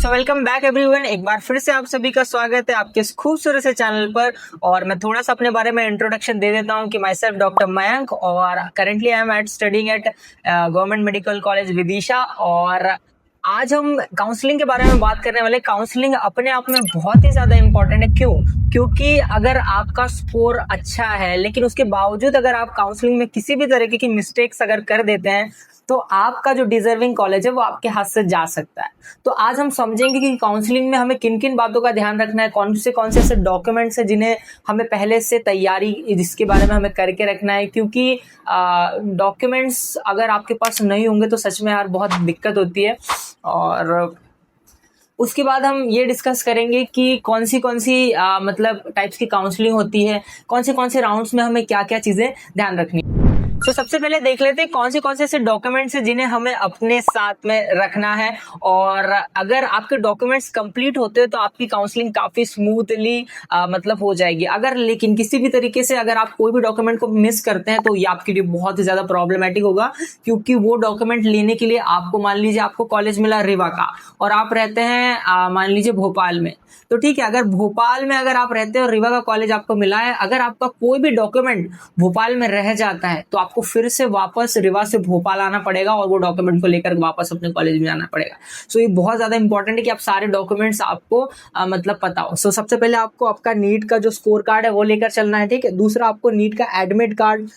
So welcome back everyone. एक बार फिर से आप सभी का स्वागत है आपके इस खूबसूरत से चैनल पर। और मैं थोड़ा सा अपने बारे में इंट्रोडक्शन दे देता हूं कि माई सेल्फ डॉक्टर मयंक, और currently I am at studying at government medical college Vidisha. और आज हम काउंसलिंग के बारे में बात करने वाले। काउंसलिंग अपने आप में बहुत ही ज्यादा इंपॉर्टेंट है। क्योंकि अगर आपका स्कोर अच्छा है लेकिन उसके बावजूद अगर आप काउंसलिंग में किसी भी तरीके की मिस्टेक्स अगर कर देते हैं तो आपका जो डिजर्विंग कॉलेज है वो आपके हाथ से जा सकता है। तो आज हम समझेंगे कि काउंसलिंग में हमें किन किन बातों का ध्यान रखना है, कौन से ऐसे डॉक्यूमेंट्स हैं जिन्हें हमें पहले से तैयारी जिसके बारे में हमें करके रखना है। क्योंकि डॉक्यूमेंट्स अगर आपके पास नहीं होंगे तो सच में यार बहुत दिक्कत होती है। और उसके बाद हम ये डिस्कस करेंगे कि कौन सी मतलब टाइप्स की काउंसलिंग होती है, कौन से राउंड्स में हमें क्या क्या चीजें ध्यान रखनी है। तो सबसे पहले देख लेते हैं कौन से ऐसे डॉक्यूमेंट्स हैं जिन्हें हमें अपने साथ में रखना है। और अगर आपके डॉक्यूमेंट्स कंप्लीट होते हैं तो आपकी काउंसलिंग काफी स्मूथली मतलब हो जाएगी। अगर लेकिन किसी भी तरीके से अगर आप कोई भी डॉक्यूमेंट को मिस करते हैं तो ये आपके लिए बहुत ही ज्यादा प्रॉब्लमेटिक होगा। क्योंकि वो डॉक्यूमेंट लेने के लिए आपको, मान लीजिए आपको कॉलेज मिला रीवा का और आप रहते हैं मान लीजिए भोपाल में, तो ठीक है, अगर भोपाल में अगर आप रहते हो और रीवा का कॉलेज आपको मिला है, अगर आपका कोई भी डॉक्यूमेंट भोपाल में रह जाता है तो आपको फिर से वापस रीवा से भोपाल आना पड़ेगा और वो डॉक्यूमेंट को लेकर वापस अपने कॉलेज में जाना पड़ेगा। सो ये बहुत ज्यादा इंपॉर्टेंट है कि आप सारे डॉक्यूमेंट्स आपको मतलब पता हो। सो सबसे पहले आपको आपका नीट का जो स्कोर कार्ड है वो लेकर चलना है, ठीक है। दूसरा आपको नीट का एडमिट कार्ड,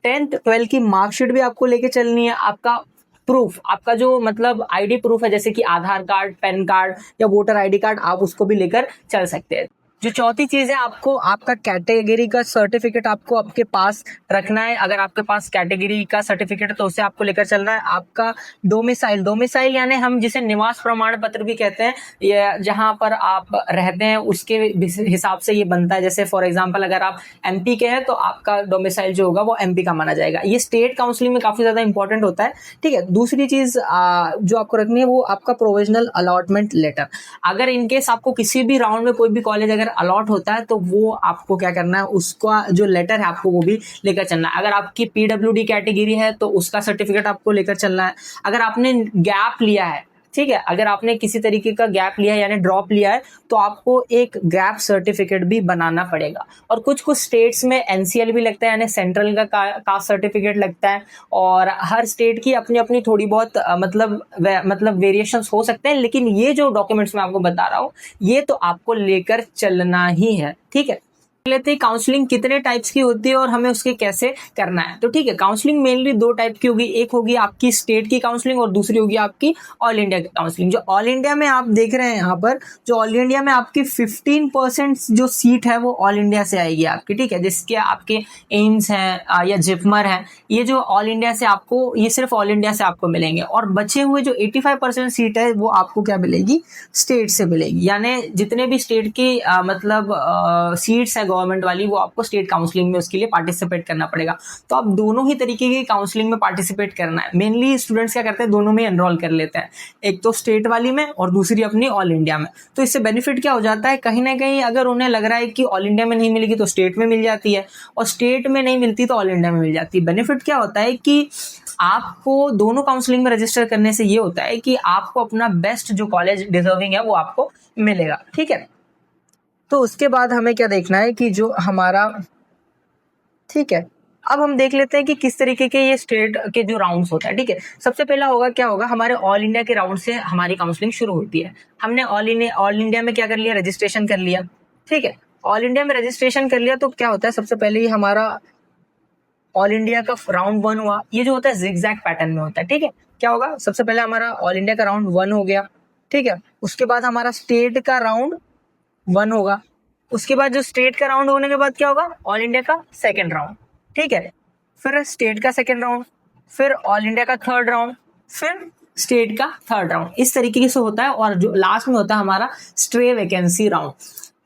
10th 12th की मार्कशीट भी आपको लेके चलनी है। आपका प्रूफ, आपका जो मतलब आईडी प्रूफ है जैसे कि आधार कार्ड, पैन कार्ड या वोटर आईडी कार्ड, आप उसको भी लेकर चल सकते हैं। जो चौथी चीज है, आपको आपका कैटेगरी का सर्टिफिकेट आपको आपके पास रखना है। अगर आपके पास कैटेगरी का सर्टिफिकेट है तो उसे आपको लेकर चलना है। आपका डोमिसाइल यानी हम जिसे निवास प्रमाण पत्र भी कहते हैं, ये जहां पर आप रहते हैं उसके हिसाब से ये बनता है। जैसे फॉर एग्जांपल अगर आप एमपी के हैं तो आपका डोमिसाइल जो होगा वो एमपी का माना जाएगा। ये स्टेट काउंसलिंग में काफी ज्यादा इंपॉर्टेंट होता है, ठीक है। दूसरी चीज जो आपको रखनी है वो आपका प्रोविजनल अलॉटमेंट लेटर। अगर इनकेस आपको किसी भी राउंड में कोई भी कॉलेज अगर अलॉट होता है तो वो आपको क्या करना है, उसका जो लेटर है आपको वो भी लेकर चलना है। अगर आपकी पीडब्ल्यूडी कैटेगरी है तो उसका सर्टिफिकेट आपको लेकर चलना है। अगर आपने गैप लिया है, ठीक है, अगर आपने किसी तरीके का गैप लिया है यानी ड्रॉप लिया है तो आपको एक गैप सर्टिफिकेट भी बनाना पड़ेगा। और कुछ स्टेट्स में एनसीएल भी लगता है यानी सेंट्रल का कास्ट सर्टिफिकेट लगता है। और हर स्टेट की अपनी अपनी थोड़ी बहुत मतलब वेरिएशंस हो सकते हैं, लेकिन ये जो डॉक्यूमेंट्स मैं आपको बता रहा हूँ ये तो आपको लेकर चलना ही है, ठीक है। लेते हैं काउंसलिंग कितने टाइप्स की होती है और हमें उसके कैसे करना है। तो ठीक है, काउंसलिंग मेनली दो टाइप की होगी। एक होगी आपकी स्टेट की काउंसलिंग और दूसरी होगी आपकी ऑल इंडिया की काउंसलिंग। जो ऑल इंडिया में आप देख रहे हैं यहाँ पर, जो ऑल इंडिया में आपकी 15% जो सीट है वो ऑल इंडिया से आएगी आपकी, ठीक है। जिसके आपके एम्स हैं या जिपमर है, ये जो ऑल इंडिया से आपको, ये सिर्फ ऑल इंडिया से आपको मिलेंगे। और बचे हुए जो 85% सीट है वो आपको क्या मिलेगी, स्टेट से मिलेगी। यानी जितने भी स्टेट की मतलब सीट्स है गवर्नमेंट वाली, वो आपको स्टेट काउंसलिंग में उसके लिए पार्टिसिपेट करना पड़ेगा। तो आप दोनों ही तरीके की काउंसलिंग में पार्टिसिपेट करना है। मेनली स्टूडेंट्स क्या करते हैं, दोनों में एनरोल कर लेते हैं, एक तो स्टेट वाली में और दूसरी अपनी ऑल इंडिया में। तो इससे बेनिफिट क्या हो जाता है, कहीं ना कहीं अगर उन्हें लग रहा है कि ऑल इंडिया में नहीं मिलेगी तो स्टेट में मिल जाती है, और स्टेट में नहीं मिलती तो ऑल इंडिया में मिल जाती है। बेनिफिट क्या होता है कि आपको दोनों काउंसलिंग में रजिस्टर करने से ये होता है कि आपको अपना बेस्ट जो कॉलेज डिजर्विंग है वो आपको मिलेगा, ठीक है। तो उसके बाद हमें क्या देखना है कि जो हमारा, ठीक है, अब हम देख लेते हैं कि किस तरीके के ये स्टेट के जो राउंड्स होता है, ठीक है। सबसे पहला होगा, क्या होगा, हमारे ऑल इंडिया के राउंड से हमारी काउंसलिंग शुरू होती है। हमने ऑल इंडिया में क्या कर लिया, रजिस्ट्रेशन कर लिया, ठीक है। ऑल इंडिया में रजिस्ट्रेशन कर लिया तो क्या होता है, सबसे पहले ही हमारा ऑल इंडिया का राउंड 1 हुआ। ये जो होता है जिगजैग पैटर्न में होता है, ठीक है। क्या होगा, सबसे पहले हमारा ऑल इंडिया का राउंड 1 हो गया, ठीक है। उसके बाद हमारा स्टेट का राउंड 1 होगा। उसके बाद जो स्टेट का राउंड होने के बाद क्या होगा, ऑल इंडिया का सेकंड राउंड, ठीक है। फिर स्टेट का सेकंड राउंड, फिर ऑल इंडिया का थर्ड राउंड, फिर स्टेट का थर्ड राउंड। इस तरीके से होता है। और जो लास्ट में होता है हमारा स्ट्रे वैकेंसी राउंड।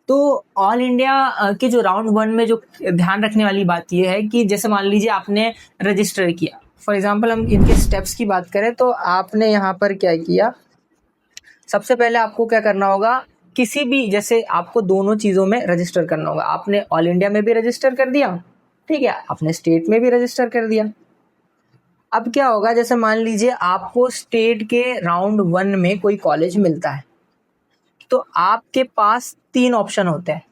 तो ऑल इंडिया के जो राउंड 1 में जो ध्यान रखने वाली बात यह है कि जैसे मान लीजिए आपने रजिस्टर किया, फॉर एग्जाम्पल हम इनके स्टेप्स की बात करें तो आपने यहाँ पर क्या किया, सबसे पहले आपको क्या करना होगा, किसी भी, जैसे आपको दोनों चीज़ों में रजिस्टर करना होगा। आपने ऑल इंडिया में भी रजिस्टर कर दिया, ठीक है, आपने स्टेट में भी रजिस्टर कर दिया। अब क्या होगा, जैसे मान लीजिए आपको स्टेट के राउंड 1 में कोई कॉलेज मिलता है, तो आपके पास 3 ऑप्शन होते हैं।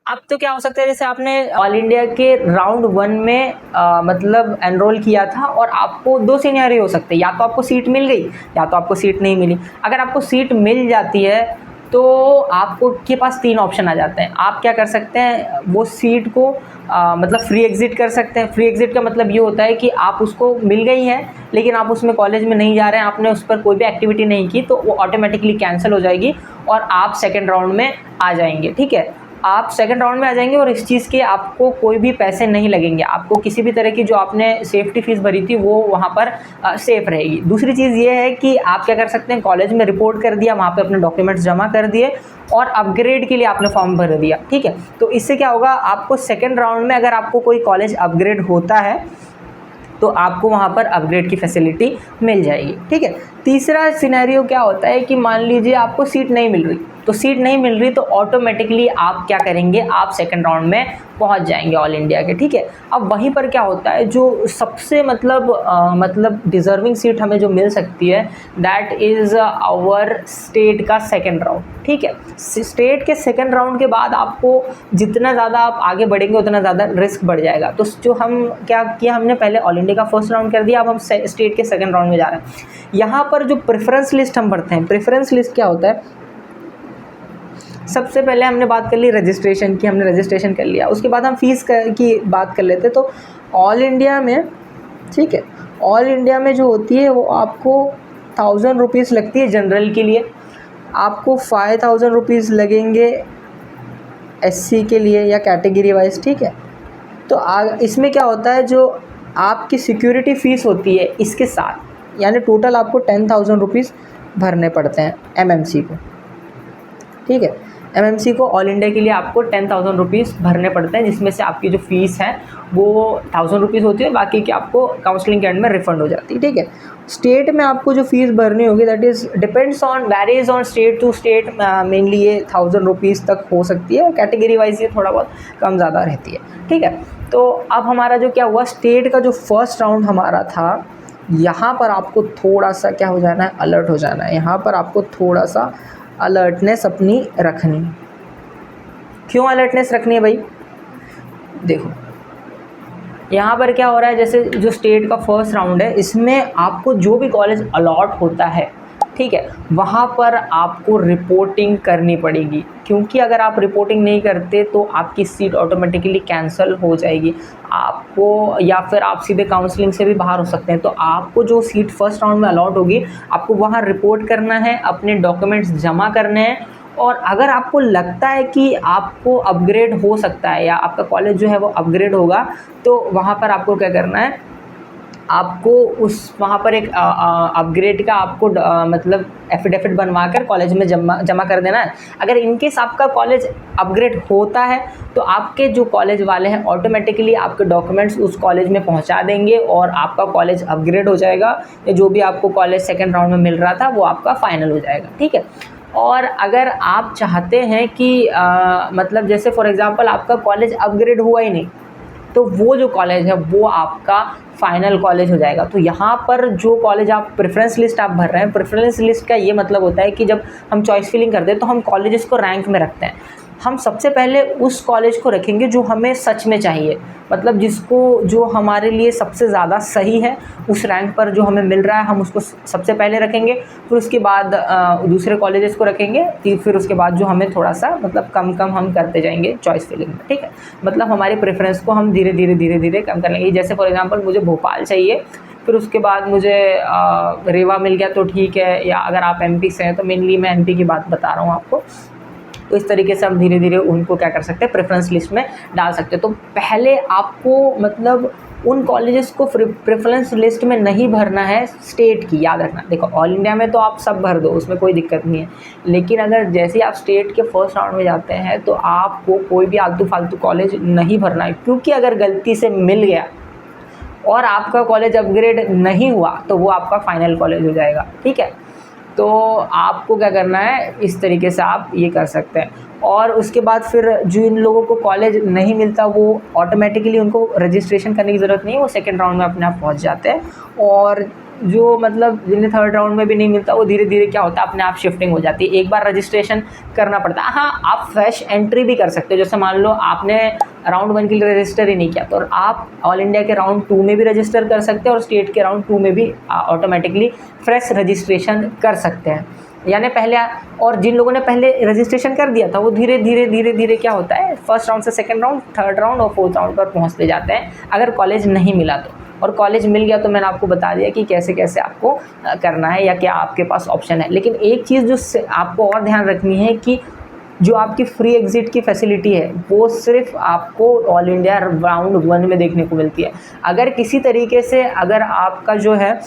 अब तो क्या हो सकता है, जैसे आपने ऑल इंडिया के राउंड 1 में मतलब एनरोल किया था और आपको 2 सिनेरियो हो सकते हैं, या तो आपको सीट मिल गई या तो आपको सीट नहीं मिली। अगर आपको सीट मिल जाती है तो आपको के पास 3 ऑप्शन आ जाते हैं। आप क्या कर सकते हैं, वो सीट को मतलब फ्री एग्जिट कर सकते हैं। फ्री एग्जिट का मतलब ये होता है कि आप उसको मिल गई है लेकिन आप उसमें कॉलेज में नहीं जा रहे हैं, आपने उस पर कोई भी एक्टिविटी नहीं की, तो वो ऑटोमेटिकली कैंसिल हो जाएगी और आप सेकेंड राउंड में आ जाएंगे। ठीक है, आप सेकंड राउंड में आ जाएंगे और इस चीज़ के आपको कोई भी पैसे नहीं लगेंगे। आपको किसी भी तरह की जो आपने सेफ्टी फीस भरी थी वो वहाँ पर सेफ रहेगी। दूसरी चीज़ ये है कि आप क्या कर सकते हैं, कॉलेज में रिपोर्ट कर दिया, वहाँ पे अपने डॉक्यूमेंट्स जमा कर दिए और अपग्रेड के लिए आपने फॉर्म भर दिया। ठीक है, तो इससे क्या होगा, आपको सेकेंड राउंड में अगर आपको कोई कॉलेज अपग्रेड होता है तो आपको वहाँ पर अपग्रेड की फैसिलिटी मिल जाएगी। ठीक है, तीसरा सिनेरियो क्या होता है कि मान लीजिए आपको सीट नहीं मिल रही, तो सीट नहीं मिल रही तो ऑटोमेटिकली आप क्या करेंगे, आप सेकंड राउंड में पहुंच जाएंगे ऑल इंडिया के। ठीक है, अब वहीं पर क्या होता है, जो सबसे मतलब डिज़र्विंग सीट हमें जो मिल सकती है, दैट इज़ आवर स्टेट का सेकंड राउंड। ठीक है, स्टेट के सेकंड राउंड के बाद आपको जितना ज़्यादा आप आगे बढ़ेंगे उतना ज़्यादा रिस्क बढ़ जाएगा। तो जो हम क्या किया, हमने पहले ऑल इंडिया का फर्स्ट राउंड कर दिया, अब हम स्टेट के सेकंड राउंड में जा रहे हैं। यहाँ पर जो प्रेफरेंस लिस्ट हम भरते हैं, प्रेफरेंस लिस्ट क्या होता है, सबसे पहले हमने बात कर ली रजिस्ट्रेशन की, हमने रजिस्ट्रेशन कर लिया, उसके बाद हम फीस की बात कर लेते। तो ऑल इंडिया में, ठीक है, ऑल इंडिया में जो होती है वो आपको 1000 रुपीज़ लगती है जनरल के लिए, आपको 5000 रुपीज़ लगेंगे एससी के लिए या कैटेगरी वाइज। ठीक है, तो इसमें क्या होता है, जो आपकी सिक्योरिटी फ़ीस होती है इसके साथ, यानी टोटल आपको 10,000 रुपीज़ भरने पड़ते हैं एमएमसी को। ठीक है, एमएमसी को ऑल इंडिया के लिए आपको 10,000 रुपीज़ भरने पड़ते हैं, जिसमें से आपकी जो फ़ीस है वो 1000 रुपीज़ होती है, बाकी की आपको काउंसलिंग के एंड में रिफंड हो जाती है। ठीक है, स्टेट में आपको जो फ़ीस भरनी होगी, that is depends on, varies on state to state, mainly ये 1000 रुपीज़ तक हो सकती है और कैटेगरी वाइज ये थोड़ा बहुत कम ज़्यादा रहती है। ठीक है, तो अब हमारा जो क्या हुआ, स्टेट का जो फर्स्ट राउंड हमारा था, यहाँ पर आपको थोड़ा सा क्या हो जाना है, अलर्ट हो जाना है। यहाँ पर आपको थोड़ा सा अलर्टनेस अपनी रखनी। क्यों अलर्टनेस रखनी है भाई, देखो यहाँ पर क्या हो रहा है, जैसे जो स्टेट का फर्स्ट राउंड है, इसमें आपको जो भी कॉलेज अलॉट होता है, ठीक है, वहाँ पर आपको रिपोर्टिंग करनी पड़ेगी, क्योंकि अगर आप रिपोर्टिंग नहीं करते तो आपकी सीट ऑटोमेटिकली कैंसिल हो जाएगी आपको, या फिर आप सीधे काउंसलिंग से भी बाहर हो सकते हैं। तो आपको जो सीट फर्स्ट राउंड में अलॉट होगी, आपको वहाँ रिपोर्ट करना है, अपने डॉक्यूमेंट्स जमा करने हैं, और अगर आपको लगता है कि आपको अपग्रेड हो सकता है या आपका कॉलेज जो है वो अपग्रेड होगा, तो वहाँ पर आपको क्या करना है, आपको उस वहाँ पर एक अपग्रेड का आपको मतलब एफिडेविट बनवाकर कॉलेज में जमा कर देना है। अगर इनकेस आपका कॉलेज अपग्रेड होता है तो आपके जो कॉलेज वाले हैं ऑटोमेटिकली आपके डॉक्यूमेंट्स उस कॉलेज में पहुँचा देंगे और आपका कॉलेज अपग्रेड हो जाएगा, या जो भी आपको कॉलेज सेकेंड राउंड में मिल रहा था वो आपका फाइनल हो जाएगा। ठीक है, और अगर आप चाहते हैं कि मतलब जैसे फॉर एग्ज़ाम्पल आपका कॉलेज अपग्रेड हुआ ही नहीं, तो वो जो कॉलेज है वो आपका फाइनल कॉलेज हो जाएगा। तो यहाँ पर जो कॉलेज आप प्रेफरेंस लिस्ट आप भर रहे हैं, प्रेफरेंस लिस्ट का ये मतलब होता है कि जब हम चॉइस फिलिंग करते हैं तो हम कॉलेजेस को रैंक में रखते हैं। हम सबसे पहले उस कॉलेज को रखेंगे जो हमें सच में चाहिए, मतलब जो हमारे लिए सबसे ज़्यादा सही है, उस रैंक पर जो हमें मिल रहा है हम उसको सबसे पहले रखेंगे, फिर उसके बाद दूसरे कॉलेजेस को रखेंगे, फिर उसके बाद जो हमें थोड़ा सा मतलब कम हम करते जाएंगे चॉइस फिलिंग में। ठीक है, मतलब हमारे प्रेफरेंस को हम धीरे धीरे कम कर लेंगे। जैसे फॉर एग्जांपल मुझे भोपाल चाहिए, फिर उसके बाद मुझे रेवा मिल गया तो ठीक है, या अगर आप एमपी से हैं तो मेनली मैं एमपी की बात बता रहा हूँ आपको। तो इस तरीके से हम धीरे धीरे उनको क्या कर सकते हैं, प्रेफरेंस लिस्ट में डाल सकते हैं। तो पहले आपको मतलब उन कॉलेजेस को प्रेफरेंस लिस्ट में नहीं भरना है स्टेट की, याद रखना। देखो ऑल इंडिया में तो आप सब भर दो, उसमें कोई दिक्कत नहीं है, लेकिन अगर जैसे आप स्टेट के फर्स्ट राउंड में जाते हैं तो आपको कोई भी आलतू फालतू कॉलेज नहीं भरना है, क्योंकि अगर गलती से मिल गया और आपका कॉलेज अपग्रेड नहीं हुआ तो वो आपका फाइनल कॉलेज हो जाएगा। ठीक है, तो आपको क्या करना है, इस तरीके से आप ये कर सकते हैं। और उसके बाद फिर जो इन लोगों को कॉलेज नहीं मिलता वो ऑटोमेटिकली उनको रजिस्ट्रेशन करने की ज़रूरत नहीं है, वो सेकंड राउंड में अपने आप पहुंच जाते हैं। और जो मतलब जिन्हें थर्ड राउंड में भी नहीं मिलता, वो धीरे धीरे क्या होता है, अपने आप शिफ्टिंग हो जाती है। एक बार रजिस्ट्रेशन करना पड़ता है। हाँ, आप फ्रेश एंट्री भी कर सकते हो। जैसे मान लो आपने राउंड 1 के लिए रजिस्टर ही नहीं किया, तो आप ऑल इंडिया के राउंड 2 में भी रजिस्टर कर सकते हैं और स्टेट के राउंड 2 में भी ऑटोमेटिकली फ्रेश रजिस्ट्रेशन कर सकते हैं। यानी पहले, और जिन लोगों ने पहले रजिस्ट्रेशन कर दिया था वो धीरे धीरे क्या होता है, फर्स्ट राउंड से सेकंड राउंड, थर्ड राउंड और फोर्थ राउंड पर पहुंचते जाते हैं, अगर कॉलेज नहीं मिला तो। और कॉलेज मिल गया तो मैंने आपको बता दिया कि कैसे कैसे आपको करना है या क्या आपके पास ऑप्शन है। लेकिन एक चीज़ जो आपको और ध्यान रखनी है कि जो आपकी फ्री एग्जिट की फैसिलिटी है वो सिर्फ आपको ऑल इंडिया राउंड 1 में देखने को मिलती है। अगर किसी तरीके से अगर आपका जो है,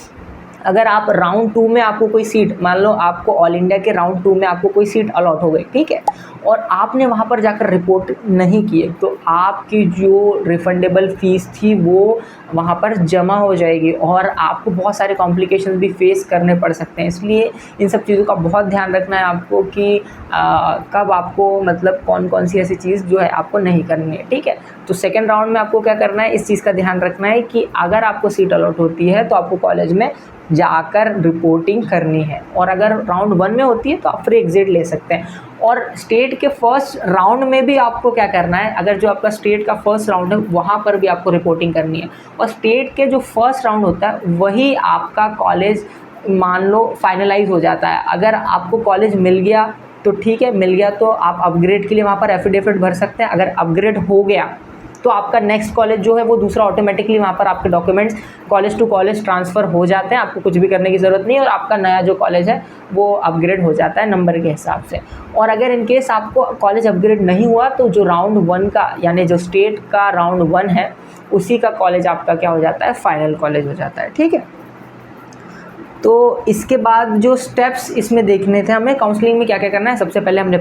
अगर आप राउंड 2 में आपको कोई सीट, मान लो आपको ऑल इंडिया के राउंड 2 में आपको कोई सीट अलॉट हो गई, ठीक है, और आपने वहाँ पर जाकर रिपोर्ट नहीं किए, तो आपकी जो रिफंडेबल फ़ीस थी वो वहाँ पर जमा हो जाएगी और आपको बहुत सारे कॉम्प्लिकेशंस भी फेस करने पड़ सकते हैं। इसलिए इन सब चीज़ों का बहुत ध्यान रखना है आपको कि कब आपको मतलब कौन कौन सी ऐसी चीज़ जो है आपको नहीं करनी है, ठीक है। तो सेकेंड राउंड में आपको क्या करना है, इस चीज़ का ध्यान रखना है कि अगर आपको सीट अलॉट होती है तो आपको कॉलेज में जाकर रिपोर्टिंग करनी है, और अगर राउंड 1 में होती है तो आप फ्री एग्जिट ले सकते हैं। और स्टेट के फर्स्ट राउंड में भी आपको क्या करना है, अगर जो आपका स्टेट का फर्स्ट राउंड है वहाँ पर भी आपको रिपोर्टिंग करनी है। और स्टेट के जो फर्स्ट राउंड होता है वही आपका कॉलेज मान लो फाइनलाइज हो जाता है। अगर आपको कॉलेज मिल गया तो ठीक है, मिल गया तो आप अपग्रेड के लिए वहाँ पर एफिडेविट भर सकते हैं। अगर अपग्रेड हो गया तो आपका नेक्स्ट कॉलेज जो है वो दूसरा ऑटोमेटिकली वहाँ पर आपके documents college to college transfer हो जाते हैं, आपको कुछ भी करने की ज़रूरत नहीं है, और आपका नया जो कॉलेज है वो अपग्रेड हो जाता है नंबर के हिसाब से। और अगर इन केस आपको कॉलेज अपग्रेड नहीं हुआ तो जो राउंड 1 का यानी जो स्टेट का राउंड 1 है उसी का कॉलेज आपका क्या हो जाता है, फाइनल कॉलेज हो जाता है, ठीक है। तो इसके बाद जो स्टेप्स इसमें देखने थे हमें, काउंसलिंग में क्या क्या करना है, सबसे पहले हमने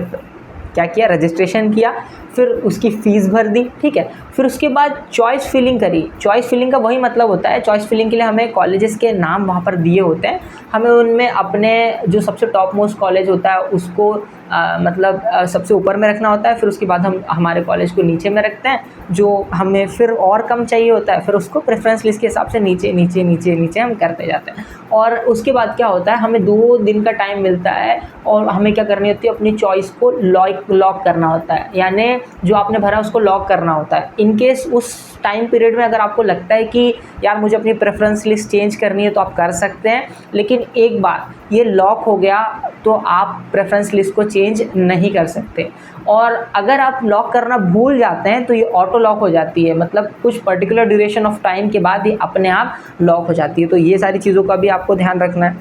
क्या किया, रजिस्ट्रेशन किया, फिर उसकी फ़ीस भर दी, ठीक है। फिर उसके बाद चॉइस फिलिंग करी। चॉइस फिलिंग का वही मतलब होता है, चॉइस फिलिंग के लिए हमें कॉलेजेस के नाम वहाँ पर दिए होते हैं, हमें उनमें अपने जो सबसे टॉप मोस्ट कॉलेज होता है उसको सबसे ऊपर में रखना होता है। फिर उसके बाद हम हमारे कॉलेज को नीचे में रखते हैं, जो हमें फिर और कम चाहिए होता है फिर उसको प्रेफरेंस लिस्ट के हिसाब से नीचे नीचे नीचे नीचे हम करते जाते हैं। और उसके बाद क्या होता है, हमें 2 दिन का टाइम मिलता है और हमें क्या करनी होती है, अपनी चॉइस को लॉक करना होता है, यानी जो आपने भरा उसको लॉक करना होता है। इन केस उस टाइम पीरियड में अगर आपको लगता है कि यार मुझे अपनी प्रेफरेंस लिस्ट चेंज करनी है तो आप कर सकते हैं, लेकिन एक बार ये लॉक हो गया तो आप प्रेफरेंस लिस्ट को चेंज नहीं कर सकते। और अगर आप लॉक करना भूल जाते हैं तो ये ऑटो लॉक हो जाती है, मतलब कुछ पर्टिकुलर ड्यूरेशन ऑफ टाइम के बाद ही अपने आप लॉक हो जाती है। तो ये सारी चीज़ों का भी आपको ध्यान रखना है।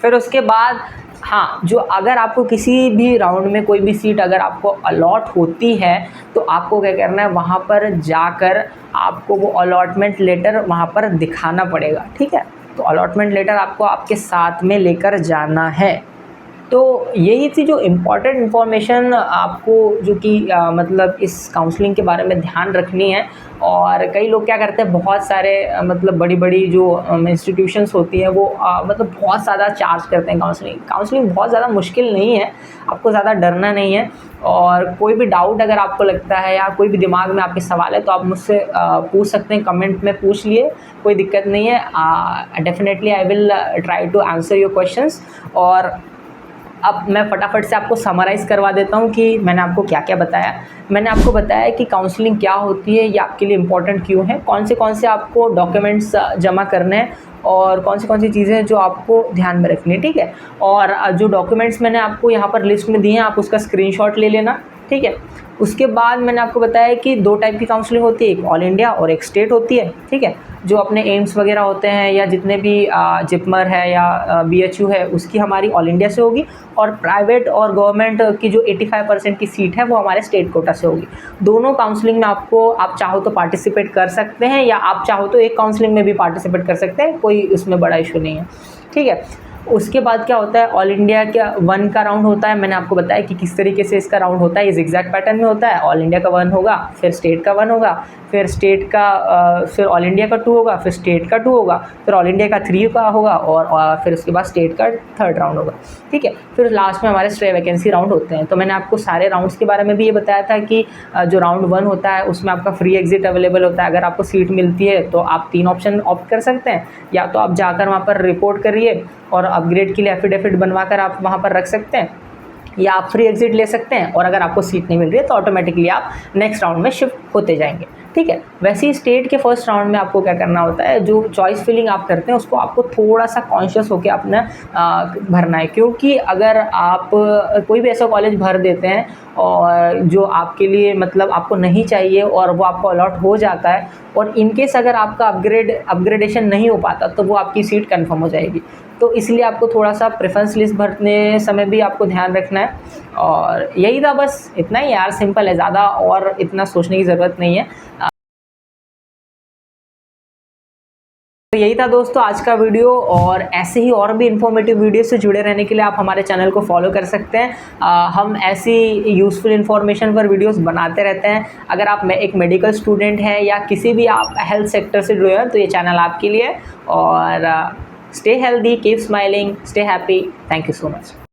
फिर उसके बाद हाँ, जो अगर आपको किसी भी राउंड में कोई भी सीट अगर आपको अलॉट होती है तो आपको क्या करना है, वहाँ पर जाकर आपको वो अलॉटमेंट लेटर वहाँ पर दिखाना पड़ेगा, ठीक है। तो अलॉटमेंट लेटर आपको आपके साथ में लेकर जाना है। तो यही थी जो इम्पॉर्टेंट इन्फॉर्मेशन आपको जो कि मतलब इस काउंसलिंग के बारे में ध्यान रखनी है। और कई लोग क्या करते हैं, बहुत सारे मतलब बड़ी बड़ी जो इंस्टीट्यूशंस होती हैं वो मतलब बहुत ज़्यादा चार्ज करते हैं काउंसलिंग बहुत ज़्यादा मुश्किल नहीं है, आपको ज़्यादा डरना नहीं है। और कोई भी डाउट अगर आपको लगता है या कोई भी दिमाग में आपके सवाल है तो आप मुझसे पूछ सकते हैं, कमेंट में पूछ लिए, कोई दिक्कत नहीं है। Definitely I will try to answer your questions. और अब मैं फटाफट से आपको समराइज़ करवा देता हूँ कि मैंने आपको क्या क्या बताया। मैंने आपको बताया कि काउंसलिंग क्या होती है, ये आपके लिए इम्पॉर्टेंट क्यों है, कौन से आपको डॉक्यूमेंट्स जमा करने हैं और कौन सी चीज़ें जो आपको ध्यान में रखनी है, ठीक है। और जो डॉक्यूमेंट्स मैंने आपको यहाँ पर लिस्ट में दिए हैं आप उसका स्क्रीनशॉट ले लेना, ठीक है। उसके बाद मैंने आपको बताया कि 2 टाइप की काउंसलिंग होती है, एक ऑल इंडिया और एक स्टेट होती है, ठीक है। जो अपने एम्स वगैरह होते हैं या जितने भी जिपमर है या BHU है उसकी हमारी ऑल इंडिया से होगी, और प्राइवेट और गवर्नमेंट की जो 85% की सीट है वो हमारे स्टेट कोटा से होगी। दोनों काउंसलिंग में आपको आप चाहो तो पार्टिसिपेट कर सकते हैं या आप चाहो तो एक काउंसलिंग में भी पार्टिसिपेट कर सकते हैं, कोई उसमें बड़ा इशू नहीं है, ठीक है। उसके बाद क्या होता है, ऑल इंडिया का 1 का राउंड होता है। मैंने आपको बताया कि किस तरीके से इसका राउंड होता है, इस एग्जैक्ट पैटर्न में होता है। ऑल इंडिया का 1 होगा, फिर स्टेट का 1 होगा, फिर स्टेट का फिर ऑल इंडिया का 2 होगा, फिर स्टेट का 2 होगा, फिर ऑल इंडिया का 3 का होगा और फिर उसके बाद स्टेट का 3rd राउंड होगा, ठीक है। फिर लास्ट में हमारे स्ट्रे वैकेंसी राउंड होते हैं। तो मैंने आपको सारे राउंड्स के बारे में भी ये बताया था कि जो राउंड 1 होता है उसमें आपका फ्री एग्जिट अवेलेबल होता है। अगर आपको सीट मिलती है तो आप 3 ऑप्शन ऑप्ट कर सकते हैं, या तो आप जाकर वहाँ पर रिपोर्ट करिए और अपग्रेड के लिए एफिडेविट बनवाकर आप वहाँ पर रख सकते हैं, या आप फ्री एग्जिट ले सकते हैं, और अगर आपको सीट नहीं मिल रही है तो ऑटोमेटिकली आप नेक्स्ट राउंड में शिफ्ट होते जाएंगे, ठीक है। वैसे ही स्टेट के फर्स्ट राउंड में आपको क्या करना होता है, जो चॉइस फिलिंग आप करते हैं उसको आपको थोड़ा सा कॉन्शियस होकर अपना भरना है, क्योंकि अगर आप कोई भी ऐसा कॉलेज भर देते हैं और जो आपके लिए मतलब आपको नहीं चाहिए और वो आपको अलॉट हो जाता है, और इनकेस अगर आपका अपग्रेडेशन नहीं हो पाता तो वो आपकी सीट कंफर्म हो जाएगी। तो इसलिए आपको थोड़ा सा प्रेफरेंस लिस्ट भरने समय भी आपको ध्यान रखना है। और यही था, बस इतना ही यार, सिंपल है, ज़्यादा और इतना सोचने की ज़रूरत नहीं है। तो यही था दोस्तों आज का वीडियो, और ऐसे ही और भी इन्फॉर्मेटिव वीडियो से जुड़े रहने के लिए आप हमारे चैनल को फॉलो कर सकते हैं। हम ऐसी यूज़फुल इन्फॉर्मेशन पर वीडियोस बनाते रहते हैं। अगर आप एक मेडिकल स्टूडेंट हैं या किसी भी आप हेल्थ सेक्टर से जुड़े हैं तो ये चैनल आपके लिए है। और stay healthy, keep smiling, stay happy. Thank you so much.